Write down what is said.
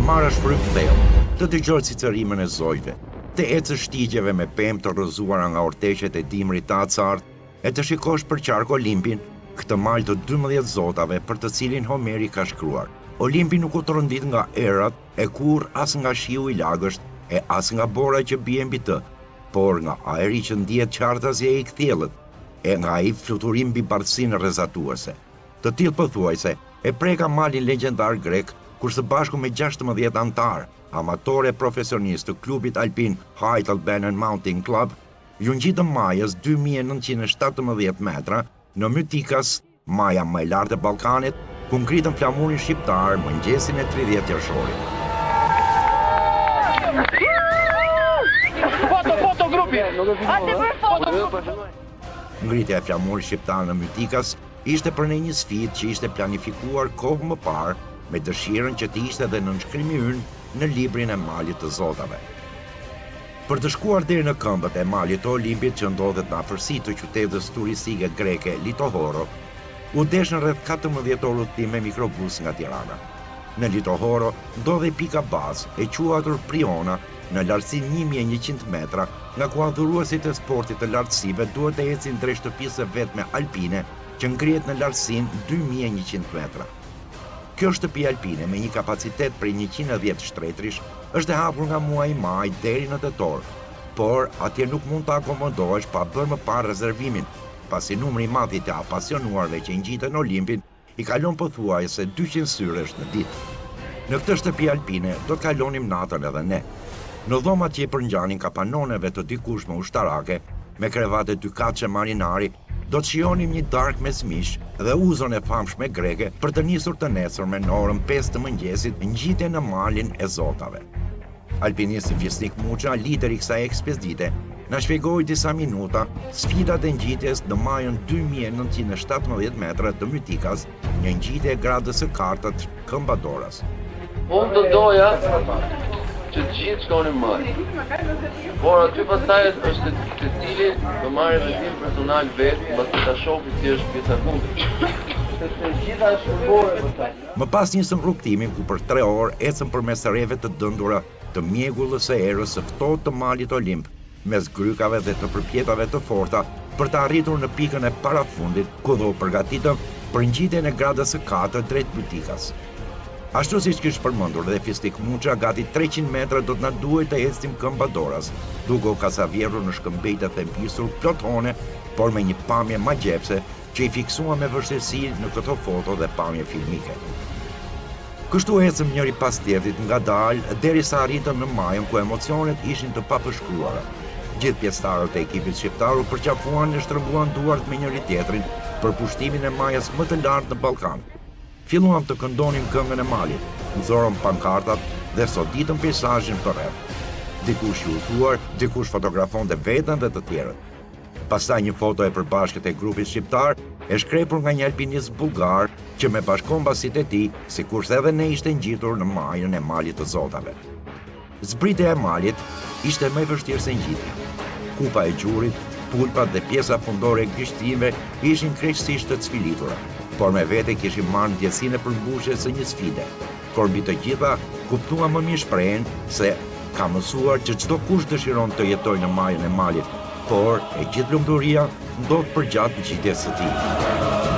të marrësh frymë thellë, të dëgjosh cicërimën e zojve, të ecësh shtigjeve me pemë të rrëzuara nga orteqet e dimrit të acart, e të shikosh për qark Olimpin, këtë mal të 12 zotave për të cilin Homeri ka shkruar. Olimpi nuk u trondit nga erat e kur as nga shiu i lagësht e as nga bora që bie mbi të, por nga ajri që ndihet qartasje i kthjellët e nga ai fluturim mbi bardhësinë rrezatuese. Të tillë pothuajse e preka malin legjendar grek, kur së bashku me 16 antar, amator e profesionist të klubit alpin Heidelbergen Mountain Club, ju ngjitën majës 2917 metra në Mytikas, maja më e lartë e Ballkanit, ku ngritën flamurin shqiptar mëngjesin e 30 qershorit. Foto grupi! Ngritja e flamurit shqiptar në Mytikas ishte për ne një sfidë që ishte planifikuar kohë më parë me dëshirën që të ishte dhe nënshkrimi ynë në librin e malit të zotave. Për të shkuar deri në këmbët e malit të Olimpit që ndodhet në afërsi të qytetës turistike greke Litohoro, u desh në rreth 14 orë udhëtim me mikrobus nga Tirana. Në Litohoro ndodhej pika bazë e quajtur Priona në lartësinë 1100 metra, nga ku adhuruesit e sportit të lartësive duhet të ecin drejt shtëpisë së vetme alpine që ngrihet në lartësinë 2100 metra. Kjo shtëpi alpine me një kapacitet prej 110 shtretrish është e hapur nga muaji maj deri në tetor, por atje nuk mund të akomodohesh pa bërë më parë rezervimin, pasi numri i madh i të apasionuarve që ngjiten Olimpin i kalon pothuajse 200 syresh në ditë. Në këtë shtëpi alpine do të kalonim natën edhe ne. Në dhomat që i përngjanin kapanoneve të dikush me ushtarake, me krevate dykaçe marinari, do të shijonim një darkë me smish dhe uzon e famshme greke për të nisur të nesërme në orën 5 të mëngjesit ngjitje në malin e zotave. Alpinisti Fisnik Muça, lideri i kësaj ekspedite, na shpjegoi disa minuta sfidat e ngjitjes në majën 2917 metra të Mytikas, një ngjitje e gradës së kartët Këmbadoras. Unë të doja që të gjithë shkonin maj. Por aty pastaj është të cili të marrë vendim personal vetë, pasi ta shohë si është pjesa kundër. Sepse gjitha shërbore pastaj. Më pas nisëm rrugtimin ku për 3 orë ecëm përmes rreve të dëndura të mjegullës së erës së ftohtë të malit Olimp, mes grykave dhe të përpjetave të forta për të arritur në pikën e parafundit, ku do u përgatitëm për ngjitjen e gradës së 4 drejt Mytikas. Ashtu siç kishte përmendur dhe Fisnik Muça, gati 300 metra do të na duhet të ecim Këmbadoras, duke u kasavjerur në shkëmbejtë thempisur plotone, por me një pamje magjepse që i fiksuam me vështirësi në këto foto dhe pamje filmike. Kështu ecëm njëri pas tjetrit ngadalë derisa arritëm në majën ku emocionet ishin të papërshkruara. Gjithë pjesëtarët e ekipit shqiptar u përqafuan e shtrënguan duart me njëri tjetrin për pushtimin e majës më të lartë në Ballkan. Filluam të këndonim këngën e malit, nxorëm pankartat dhe soditëm peizazhin përreth. Dikush i udhëtuar, dikush fotografonte veten dhe të tjerët. Pastaj një foto e përbashkët e grupit shqiptar e shkrepur nga një alpinist bullgar që me bashkëkombësit e tij, sikurse edhe ne ishte ngjitur në majën e malit të zotave. Zbritja e malit ishte më e vështirë se ngjitja. Kupa e gjurit, pulpat dhe pjesa fundore e gishtimeve ishin krejtësisht të cfilitura, por me vete kishim marrë ndjesinë e përmbushjes së një sfide. Por mbi të gjitha, kuptuam më mirë shprehen se ka mësuar që çdo kush dëshiron të jetojë në majën e malit, por e gjithë lumturia ndodh përgjatë ngjitjes së tij.